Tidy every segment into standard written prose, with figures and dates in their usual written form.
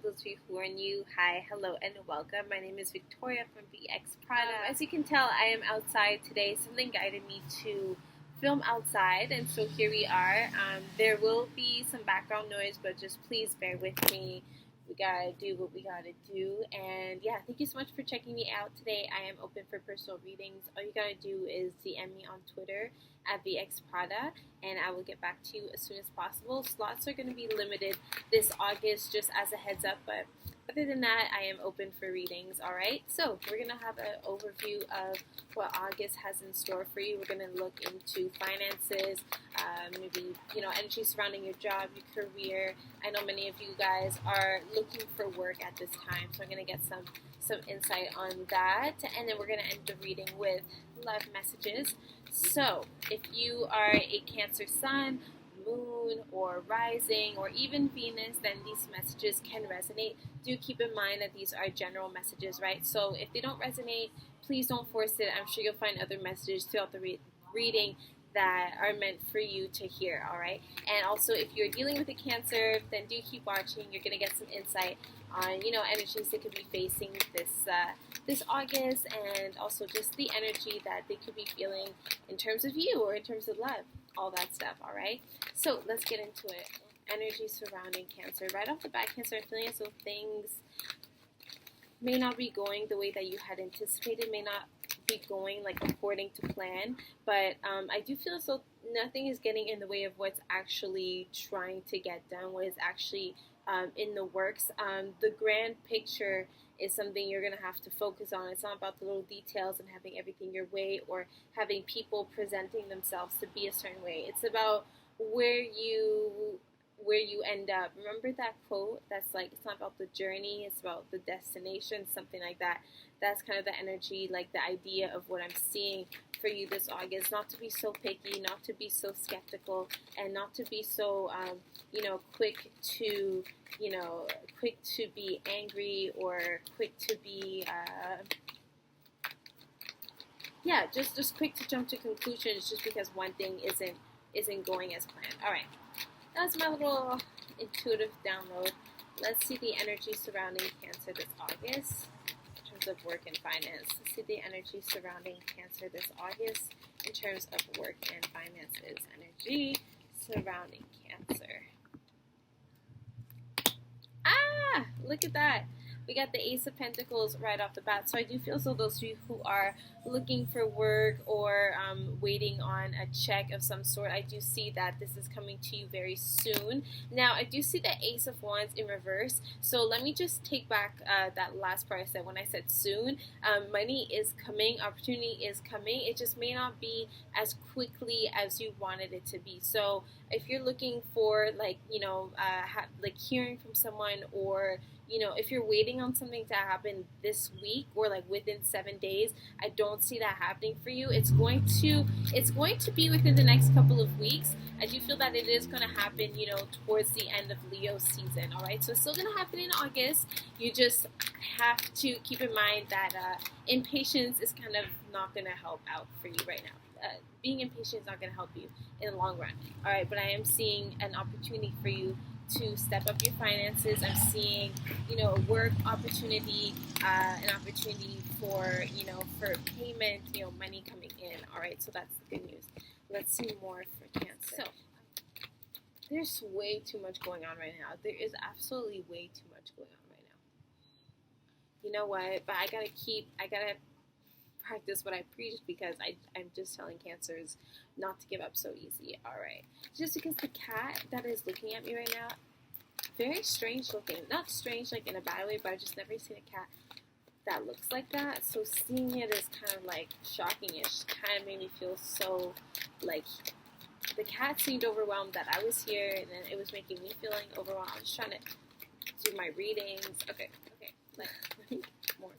those of you who are new, hi, hello, and welcome. My name is Victoria from VXPRADA. As you can tell, I am outside today. Something guided me to film outside, and so here we are. There will be some background noise, but just please bear with me. We gotta do what we gotta do. And yeah, thank you so much for checking me out today. I am open for personal readings. All you gotta do is DM me on Twitter at VXPRADA, and I will get back to you as soon as possible. Slots are going to be limited this August, just as a heads up, but other than that, I am open for readings, alright? So, we're going to have an overview of what August has in store for you. We're going to look into finances, maybe, energy surrounding your job, your career. I know many of you guys are looking for work at this time, so I'm going to get some insight on that, and then we're going to end the reading with love messages. So, if you are a Cancer sun, moon, or rising, or even Venus, then these messages can resonate. Do keep in mind that these are general messages, right? So, if they don't resonate, please don't force it. I'm sure you'll find other messages throughout the reading that are meant for you to hear, alright? And also, if you're dealing with a Cancer, then do keep watching. You're going to get some insight on, energies they could be facing this August, and also just the energy that they could be feeling in terms of you or in terms of love, all that stuff, alright? So, let's get into it. Energy surrounding Cancer. Right off the bat, Cancer, I'm feeling as though things may not be going the way that you had anticipated, may not be going according to plan, but I do feel as though nothing is getting in the way of what's actually trying to get done, what is actually in the works. The grand picture is something you're going to have to focus on. It's not about the little details and having everything your way or having people presenting themselves to be a certain way. It's about where you end up. Remember that quote that's it's not about the journey, it's about the destination, something like that. That's kind of the energy, the idea of what I'm seeing for you this August. Not to be so picky, not to be so skeptical, and not to be so, quick to be angry or quick to be, just quick to jump to conclusions just because one thing isn't going as planned. All right. That's my little intuitive download. Let's see the energy surrounding Cancer this August in terms of work and finance. Let's see the energy surrounding Cancer this August in terms of work and finances. Energy surrounding Cancer. Ah, look at that. We got the Ace of Pentacles right off the bat. So I do feel so those of you who are looking for work or waiting on a check of some sort, I do see that this is coming to you very soon. Now, I do see the Ace of Wands in reverse. So let me just take back that last part I said when I said soon. Money is coming. Opportunity is coming. It just may not be as quickly as you wanted it to be. So if you're looking for hearing from someone, or if you're waiting on something to happen this week or within 7 days, I don't see that happening for you. It's going to be within the next couple of weeks. I do feel that it is going to happen, towards the end of Leo season, all right? So it's still going to happen in August. You just have to keep in mind that impatience is kind of not going to help out for you right now. Being impatient is not going to help you in the long run, all right? But I am seeing an opportunity for you to step up your finances. I'm seeing, a work opportunity, an opportunity for, for payment, money coming in. All right, so that's the good news. Let's see more for Cancer. So, there's way too much going on right now. There is absolutely way too much going on right now. You know what? But I gotta practice what I preach, because I'm just telling Cancers not to give up so easy. Alright. Just because the cat that is looking at me right now, very strange looking. Not strange in a bad way, but I've just never seen a cat that looks like that. So seeing it is kind of shocking. It just kind of made me feel so the cat seemed overwhelmed that I was here, and then it was making me feeling overwhelmed. I was trying to do my readings. Okay. More.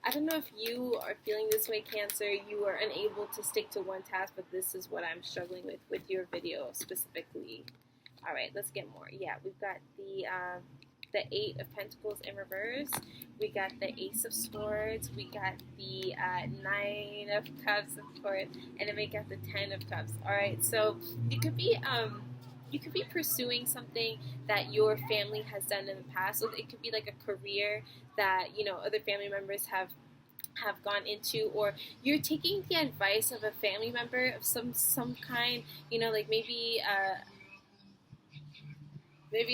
I don't know if you are feeling this way, Cancer. You are unable to stick to one task, but this is what I'm struggling with your video specifically. All right, let's get more. Yeah, we've got the Eight of Pentacles in reverse. We got the Ace of Swords. We got the Nine of Cups, of course, and then we got the Ten of Cups. All right, so you could be you could be pursuing something that your family has done in the past. So it could be like a career that other family members have gone into, or you're taking the advice of a family member of some kind. Like maybe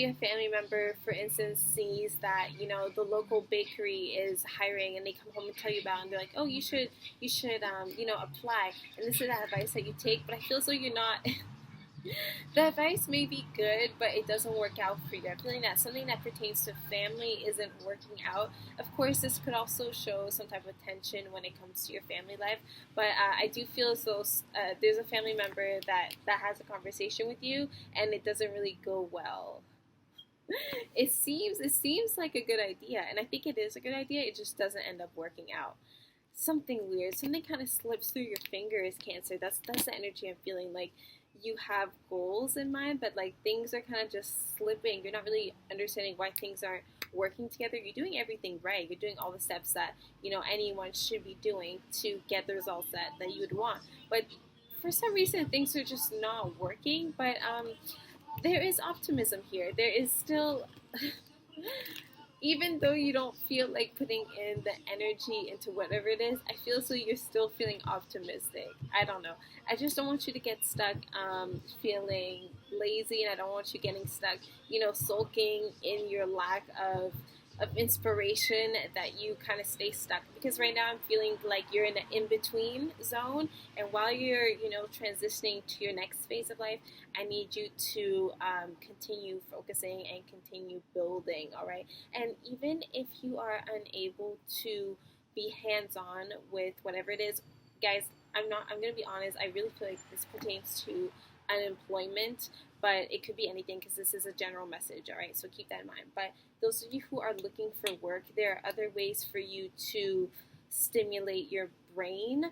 a family member, for instance, sees that the local bakery is hiring, and they come home and tell you about it, and they're like, oh, you should apply, and this is the advice that you take. But I feel as though you're not the advice may be good, but it doesn't work out for you. I'm feeling that something that pertains to family isn't working out. Of course, this could also show some type of tension when it comes to your family life, but I do feel as though there's a family member that has a conversation with you, and it doesn't really go well. It seems like a good idea, and I think it is a good idea. It just doesn't end up working out. Something weird, something kind of slips through your fingers, Cancer. That's the energy I'm feeling. Like you have goals in mind, but like things are kind of just slipping. You're not really understanding why things aren't working together. You're doing everything right. You're doing all the steps that anyone should be doing to get the results that you would want. But for some reason, things are just not working. But there is optimism here. There is still, even though you don't feel like putting in the energy into whatever it is, I feel so you're still feeling optimistic. I don't know. I just don't want you to get stuck feeling lazy, and I don't want you getting stuck, sulking in your lack of inspiration, that you kind of stay stuck. Because right now I'm feeling like you're in an in-between zone, and while you're, transitioning to your next phase of life, I need you to continue focusing and continue building, all right? And even if you are unable to be hands-on with whatever it is, guys, I'm going to be honest, I really feel like this pertains to unemployment, but it could be anything because this is a general message, all right? So keep that in mind. But those of you who are looking for work, there are other ways for you to stimulate your brain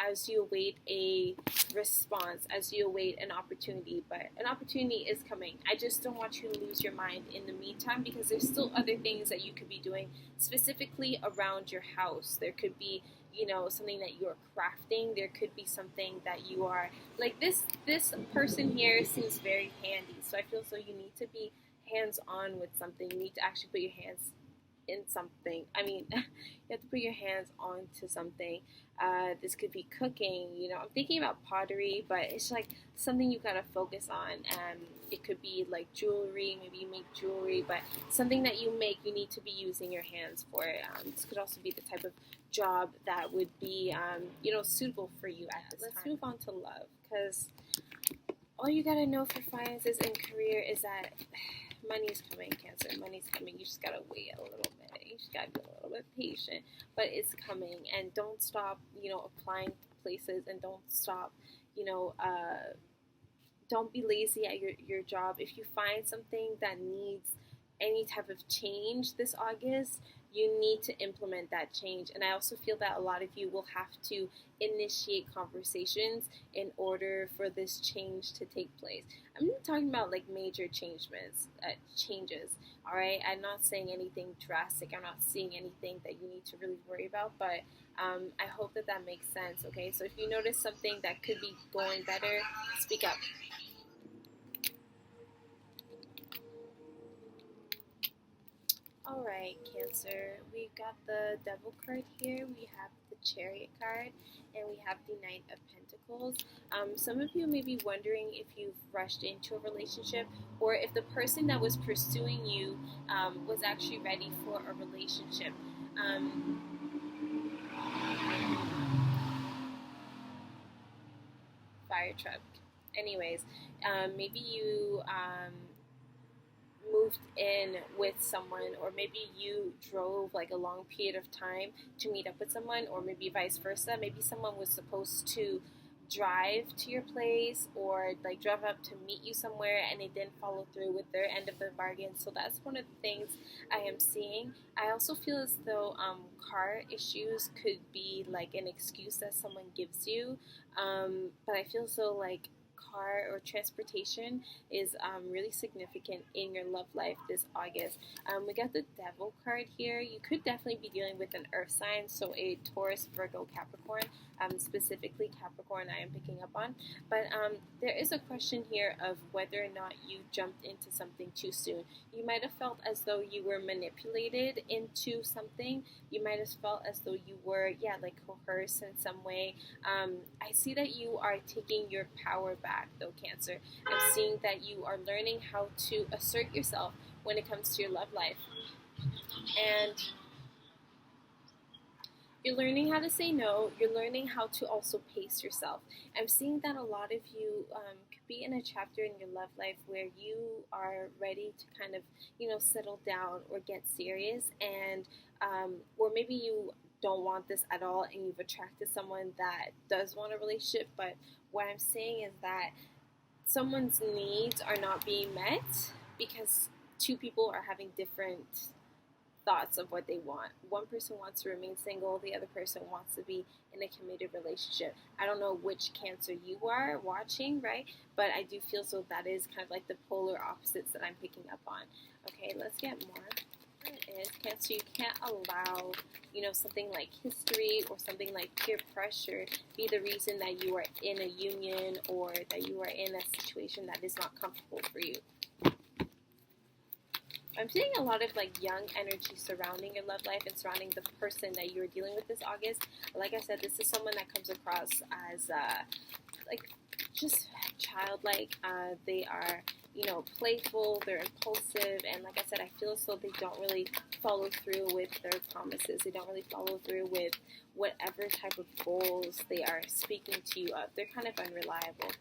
as you await a response, as you await an opportunity. But an opportunity is coming. I just don't want you to lose your mind in the meantime, because there's still other things that you could be doing specifically around your house. There could be something that you're crafting. There could be something that you are like this person here seems very handy, so I feel so you need to be hands on with something. You need to actually put your hands in something. I mean, you have to put your hands onto something. This could be cooking. I'm thinking about pottery, but it's like something you gotta focus on. It could be like jewelry. Maybe you make jewelry, but something that you make, you need to be using your hands for it. This could also be the type of job that would be, suitable for you at this time. Let's move on to love, because all you gotta know for finances and career is that money's coming, Cancer. Money's coming. You just gotta wait a little bit. You just gotta be a little bit patient, but it's coming. And don't stop, applying to places, and don't stop, don't be lazy at your job. If you find something that needs any type of change this August, you need to implement that change. And I also feel that a lot of you will have to initiate conversations in order for this change to take place. I'm not talking about like major changes, all right? I'm not saying anything drastic. I'm not seeing anything that you need to really worry about, but I hope that makes sense, okay? So if you notice something that could be going better, speak up. All right, Cancer. We've got the Devil card here. We have the Chariot card, and we have the Knight of Pentacles. Some of you may be wondering if you've rushed into a relationship, or if the person that was pursuing you was actually ready for a relationship. Fire truck. Anyways, maybe you moved in with someone, or maybe you drove like a long period of time to meet up with someone, or maybe vice versa. Maybe someone was supposed to drive to your place, or like drive up to meet you somewhere, and they didn't follow through with their end of the bargain. So that's one of the things I am seeing. I also feel as though car issues could be like an excuse that someone gives you, but I feel so like car or transportation is really significant in your love life this August. We got the Devil card here. You could definitely be dealing with an earth sign, so a Taurus, Virgo, Capricorn, specifically Capricorn I am picking up on. But there is a question here of whether or not you jumped into something too soon. You might have felt as though you were manipulated into something. You might have felt as though you were, like coerced in some way. I see that you are taking your power back, though, Cancer. I'm seeing that you are learning how to assert yourself when it comes to your love life. And you're learning how to say no. You're learning how to also pace yourself. I'm seeing that a lot of you could be in a chapter in your love life where you are ready to kind of, settle down or get serious, and or maybe you don't want this at all and you've attracted someone that does want a relationship. But what I'm saying is that someone's needs are not being met because two people are having different thoughts of what they want. One person wants to remain single, the other person wants to be in a committed relationship. I don't know which Cancer you are watching, right? But I do feel so that is kind of like the polar opposites that I'm picking up on. Okay, let's get more. There it is. Cancer, you can't allow, something like history or something like peer pressure be the reason that you are in a union or that you are in a situation that is not comfortable for you. I'm seeing a lot of young energy surrounding your love life and surrounding the person that you're dealing with this August. Like I said, this is someone that comes across as just childlike. They are, playful, they're impulsive, and like I said, I feel as though they don't really follow through with their promises. They don't really follow through with whatever type of goals they are speaking to you of. They're kind of unreliable.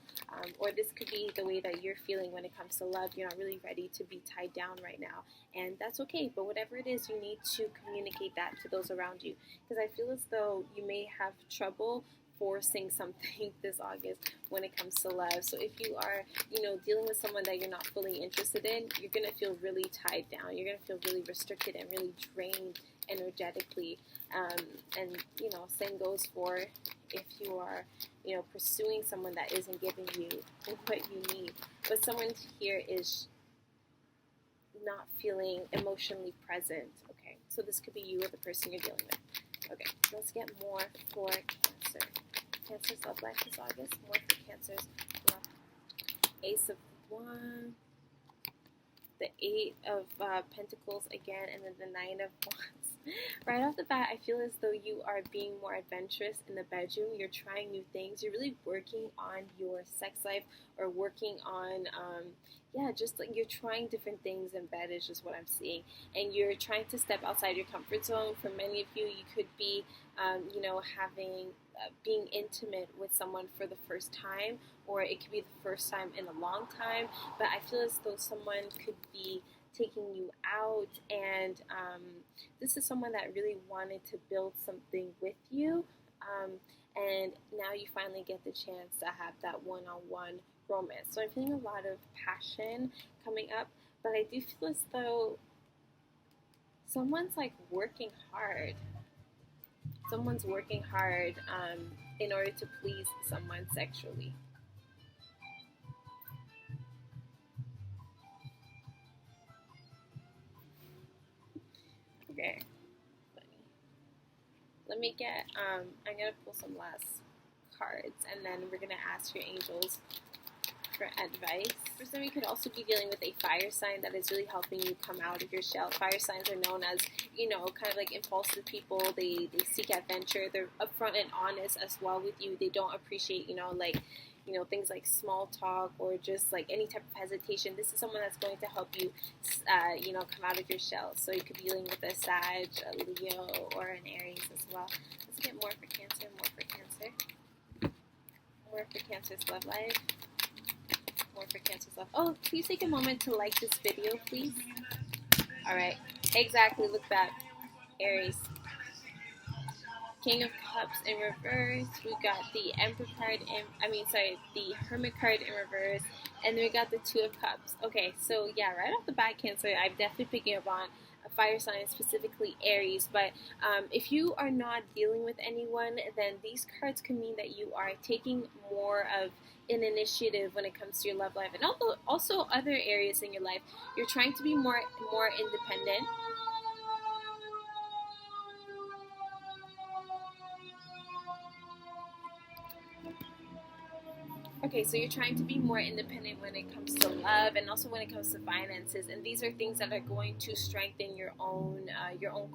Or this could be the way that you're feeling when it comes to love. You're not really ready to be tied down right now, and that's okay. But whatever it is, you need to communicate that to those around you, because I feel as though you may have trouble forcing something this August when it comes to love. So if you are, dealing with someone that you're not fully interested in, you're going to feel really tied down. You're going to feel really restricted and really drained energetically. And, same goes for if you are, pursuing someone that isn't giving you what you need. But someone here is not feeling emotionally present. Okay, so this could be you or the person you're dealing with. Okay, let's get more for Cancer. Cancer's love life this August. More for Cancer's love. Ace of Wands, the Eight of Pentacles again, and then the Nine of Wands. Right off the bat, I feel as though you are being more adventurous in the bedroom. You're trying new things. You're really working on your sex life, or working on, you're trying different things in bed is just what I'm seeing. And you're trying to step outside your comfort zone. For many of you, you could be, being intimate with someone for the first time, or it could be the first time in a long time. But I feel as though someone could be taking you out, and this is someone that really wanted to build something with you, and now you finally get the chance to have that one-on-one romance. So I'm feeling a lot of passion coming up, but I do feel as though someone's working hard. Someone's working hard in order to please someone sexually. Okay, let me get, I'm going to pull some last cards, and then we're going to ask your angels for advice. For some, you could also be dealing with a fire sign that is really helping you come out of your shell. Fire signs are known as, kind of impulsive people. They seek adventure. They're upfront and honest as well with you. They don't appreciate, things like small talk or just any type of hesitation. This is someone that's going to help you, come out of your shell. So you could be dealing with a Sag, a Leo, or an Aries as well. Let's get more for Cancer, more for Cancer's love life, more for Cancer's love. Oh, please take a moment to like this video, please. All right, exactly. Look back, Aries. King of Cups in reverse. We got the Emperor card the Hermit card in reverse, and then we got the Two of Cups. Okay, so yeah, right off the bat, Cancer, I'm definitely picking up on a fire sign, specifically Aries. But if you are not dealing with anyone, then these cards could mean that you are taking more of an initiative when it comes to your love life, and also other areas in your life. You're trying to be more independent. Okay, so you're trying to be more independent when it comes to love, and also when it comes to finances, and these are things that are going to strengthen your own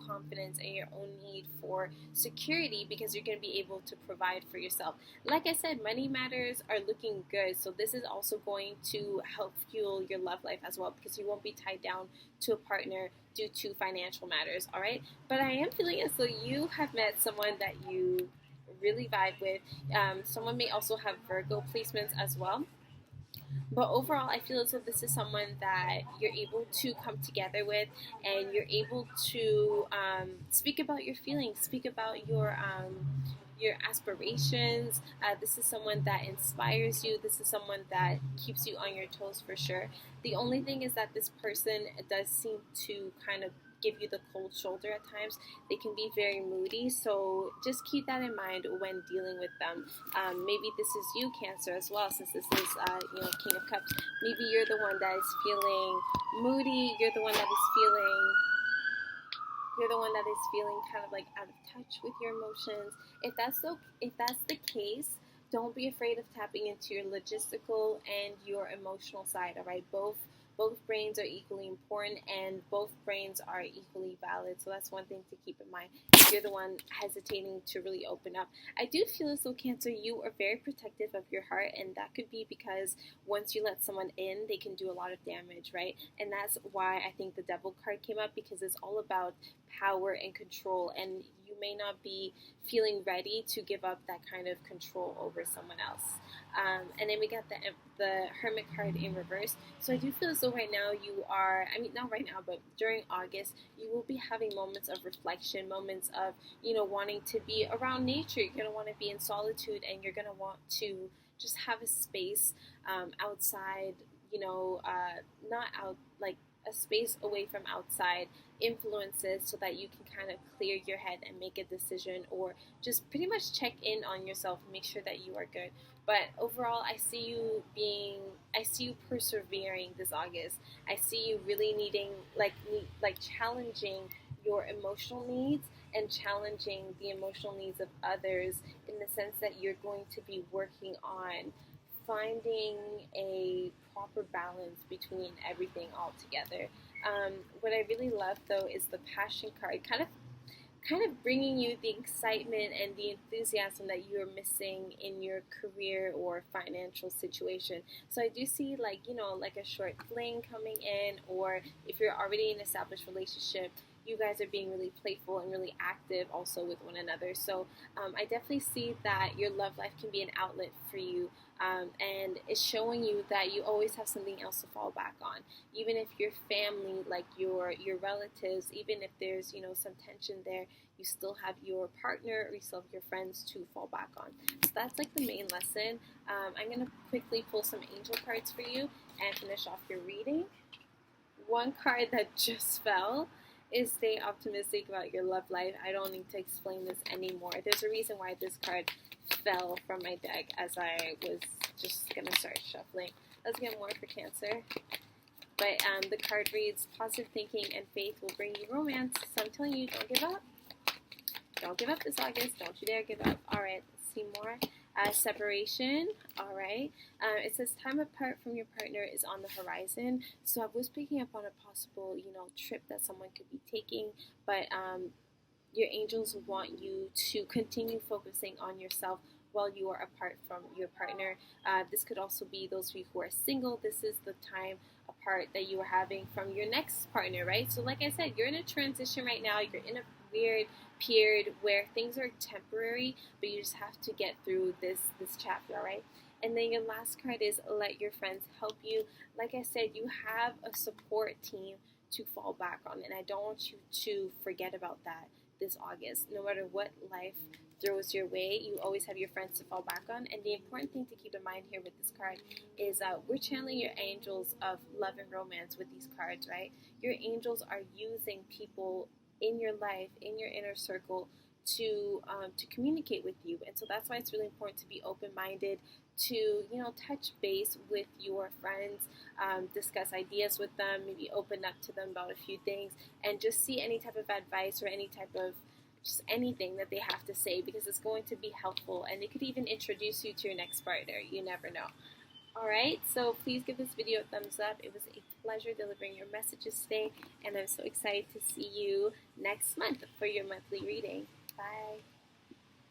confidence and your own need for security, because you're going to be able to provide for yourself. Like I said, money matters are looking good, so this is also going to help fuel your love life as well, because you won't be tied down to a partner due to financial matters. All right, but I am feeling as though you have met someone that you really vibe with. Someone may also have Virgo placements as well. But overall, I feel as though this is someone that you're able to come together with, and you're able to speak about your feelings, speak about your aspirations. This is someone that inspires you. This is someone that keeps you on your toes for sure. The only thing is that this person does seem to kind of give you the cold shoulder at times. They can be very moody, so just keep that in mind when dealing with them. Maybe this is you, Cancer, as well, since this is King of Cups. Maybe you're the one that is feeling moody. You're the one that is feeling kind of like out of touch with your emotions. If that's the case, don't be afraid of tapping into your logistical and your emotional side. All right, both brains are equally important, and both brains are equally valid. So that's one thing to keep in mind if you're the one hesitating to really open up. I do feel as though, Cancer, you are very protective of your heart, and that could be because once you let someone in, they can do a lot of damage, right? And that's why I think the Devil card came up, because it's all about power and control, and you may not be feeling ready to give up that kind of control over someone else. And then we got the Hermit card in reverse. So I do feel as though right now you are, I mean, not right now, but during August, you will be having moments of reflection, moments of, wanting to be around nature. You're going to want to be in solitude, and you're going to want to just have a space outside, not out, like a space away from outside influences, so that you can kind of clear your head and make a decision, or just pretty much check in on yourself and make sure that you are good. But overall, I see you persevering this August. I see you really needing, like challenging your emotional needs, and challenging the emotional needs of others, in the sense that you're going to be working on finding a proper balance between everything all together. What I really love, though, is the Passion card, kind of bringing you the excitement and the enthusiasm that you're missing in your career or financial situation. So I do see, like a short fling coming in, or if you're already in an established relationship, you guys are being really playful and really active also with one another. So I definitely see that your love life can be an outlet for you, and it's showing you that you always have something else to fall back on. Even if your family, like your relatives, even if there's some tension there, you still have your partner, or you still have your friends to fall back on. So that's like the main lesson. I'm gonna quickly pull some angel cards for you and finish off your reading. One card that just fell is stay optimistic about your love life. I don't need to explain this anymore. There's a reason why this card fell from my deck as I was just going to start shuffling. Let's get more for Cancer. But the card reads, positive thinking and faith will bring you romance. So I'm telling you, don't give up. Don't give up this August. Don't you dare give up. All right, let's see more. Separation, all right. It says time apart from your partner is on the horizon. So I was picking up on a possible, trip that someone could be taking, but your angels want you to continue focusing on yourself while you are apart from your partner. This could also be those of you who are single. This is the time apart that you are having from your next partner, right? So like I said, you're in a transition right now. You're in a weird period where things are temporary, but you just have to get through this chapter, all right? And then your last card is let your friends help you. Like I said, you have a support team to fall back on, and I don't want you to forget about that this August. No matter what life throws your way, you always have your friends to fall back on. And the important thing to keep in mind here with this card is we're channeling your angels of love and romance with these cards, right? Your angels are using people in your life, in your inner circle, to communicate with you. And so that's why it's really important to be open-minded, to touch base with your friends, discuss ideas with them, maybe open up to them about a few things, and just see any type of advice or any type of just anything that they have to say, because it's going to be helpful, and it could even introduce you to your next partner. You never know. Alright, so please give this video a thumbs up. It was a pleasure delivering your messages today, and I'm so excited to see you next month for your monthly reading. Bye.